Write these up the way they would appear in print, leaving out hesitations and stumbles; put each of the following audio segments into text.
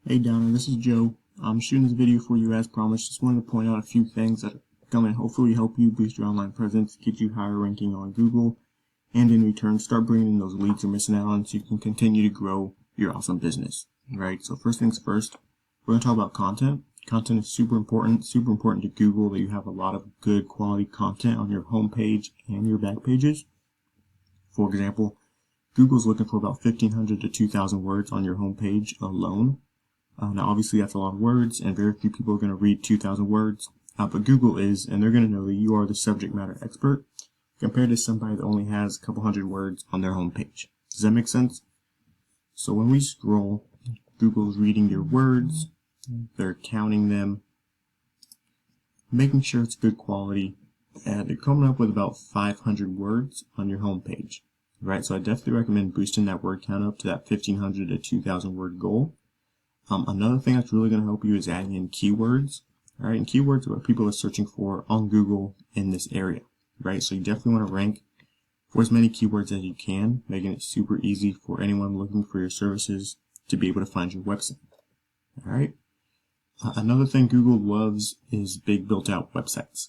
Hey Donna, this is Joe. I'm shooting this video for you as promised. Just wanted to point out a few things that are going to hopefully help you boost your online presence, get you higher ranking on Google, and in return start bringing in those leads you're missing out on so you can continue to grow your awesome business. Right, so first things first, we're going to talk about content. Content is super important to Google that you have a lot of good quality content on your homepage and your back pages. For example, Google's looking for about 1,500 to 2,000 words on your homepage alone. Now obviously that's a lot of words and very few people are going to read 2,000 words, but Google is, and they're going to know that you are the subject matter expert compared to somebody that only has a couple hundred words on their homepage. Does that make sense? So when we scroll, Google's reading your words, they're counting them, making sure it's good quality, and they're coming up with about 500 words on your homepage. Right, so I definitely recommend boosting that word count up to that 1,500 to 2,000 word goal. Another thing that's really going to help you is adding in keywords. All right, and keywords are what people are searching for on Google in this area. Right, so you definitely want to rank for as many keywords as you can, making it super easy for anyone looking for your services to be able to find your website. All right. Another thing Google loves is big built-out websites.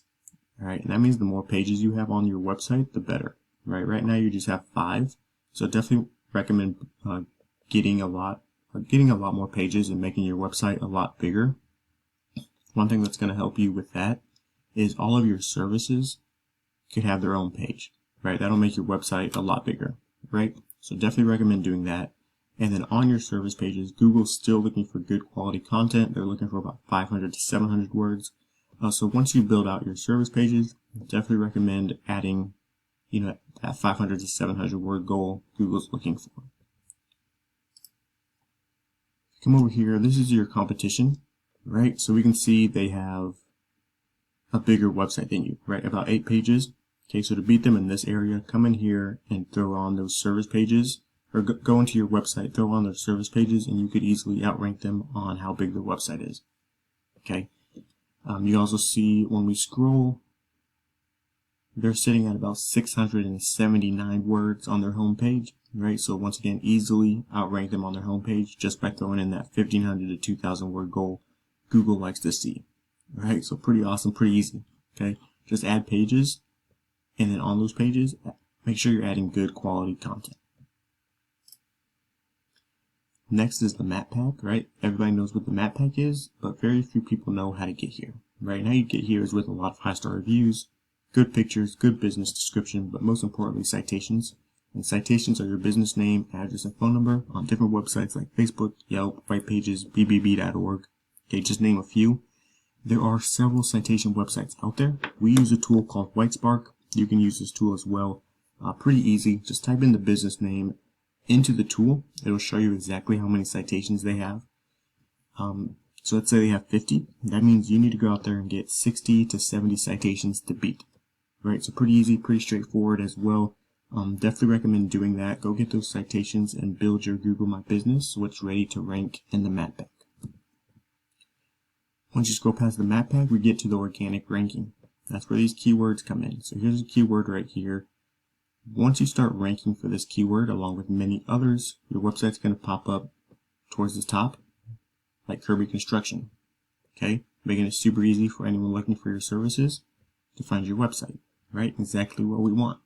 All right, and that means the more pages you have on your website, the better. Right now you just have 5, so definitely recommend getting a lot more pages and making your website a lot bigger. One thing that's going to help you with that is all of your services could have their own page. Right, that'll make your website a lot bigger. Right, so definitely recommend doing that. And then on your service pages, Google's still looking for good quality content. They're looking for about 500 to 700 words. So once you build out your service pages, definitely recommend adding, that 500 to 700 word goal Google's looking for. Come over here, this is your competition, right? So we can see they have a bigger website than you, right? About 8 pages. Okay, so to beat them in this area, come in here and throw on those service pages, or go into your website, throw on their service pages, and you could easily outrank them on how big their website is. Okay. You also see when we scroll, they're sitting at about 679 words on their homepage, right? So once again, easily outrank them on their homepage just by throwing in that 1,500 to 2,000 word goal Google likes to see, right? So pretty awesome, pretty easy. Okay, just add pages, and then on those pages, make sure you're adding good quality content. Next is the map pack, right? Everybody knows what the map pack is, but very few people know how to get here. Right, how you get here is with a lot of 5-star reviews, good pictures, good business description, but most importantly, citations. And citations are your business name, address, and phone number on different websites like Facebook, Yelp, Whitepages, bbb.org. Okay, just name a few. There are several citation websites out there. We use a tool called Whitespark. You can use this tool as well. Pretty easy. Just type in the business name into the tool. It'll show you exactly how many citations they have. So let's say they have 50. That means you need to go out there and get 60 to 70 citations to beat. Right, so pretty easy, pretty straightforward as well. Definitely recommend doing that. Go get those citations and build your Google My Business so it's ready to rank in the map pack. Once you scroll past the map pack, we get to the organic ranking. That's where these keywords come in. So here's a keyword right here. Once you start ranking for this keyword along with many others, your website's going to pop up towards the top like Kirby Construction. Okay, making it super easy for anyone looking for your services to find your website. Right, exactly what we want.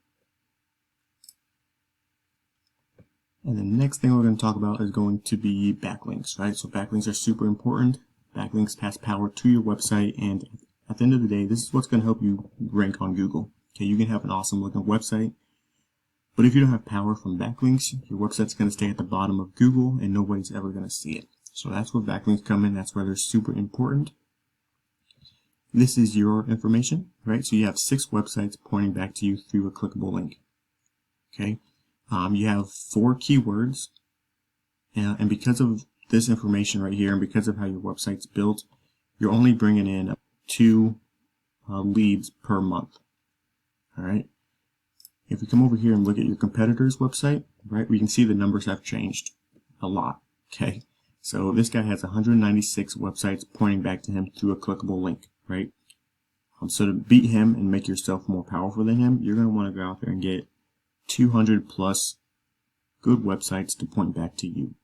And the next thing we're going to talk about is going to be backlinks, right? So backlinks are super important. Backlinks pass power to your website, and at the end of the day, this is what's going to help you rank on Google. Okay, you can have an awesome looking website, but if you don't have power from backlinks, your website's going to stay at the bottom of Google and nobody's ever going to see it. So that's where backlinks come in. That's where they're super important. This is your information, right? So you have 6 websites pointing back to you through a clickable link. Okay. You have 4 keywords, and because of this information right here, and because of how your website's built, you're only bringing in 2 leads per month. All right. If we come over here and look at your competitor's website, right, we can see the numbers have changed a lot. Okay. So this guy has 196 websites pointing back to him through a clickable link, right? So to beat him and make yourself more powerful than him, you're going to want to go out there and get 200 plus good websites to point back to you.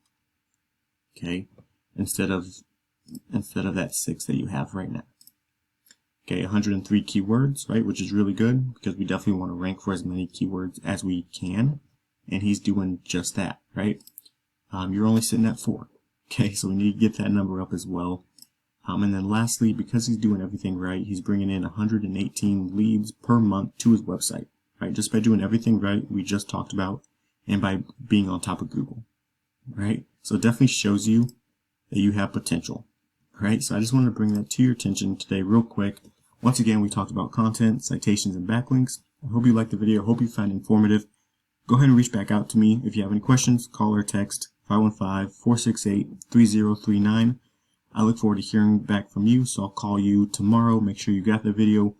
Okay. instead of that 6 that you have right now. Okay, 103 keywords, right, which is really good because we definitely want to rank for as many keywords as we can, and he's doing just that, right? You're only sitting at 4. Okay, so we need to get that number up as well. And then lastly, because he's doing everything right, he's bringing in 118 leads per month to his website, right? Just by doing everything right we just talked about, and by being on top of Google, right? So it definitely shows you that you have potential, right? So I just wanted to bring that to your attention today real quick. Once again, we talked about content, citations, and backlinks. I hope you liked the video. I hope you found it informative. Go ahead and reach back out to me if you have any questions. Call or text 515-468-3039. I look forward to hearing back from you, so I'll call you tomorrow. Make sure you got the video.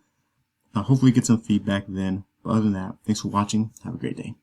Hopefully get some feedback then. But other than that, thanks for watching. Have a great day.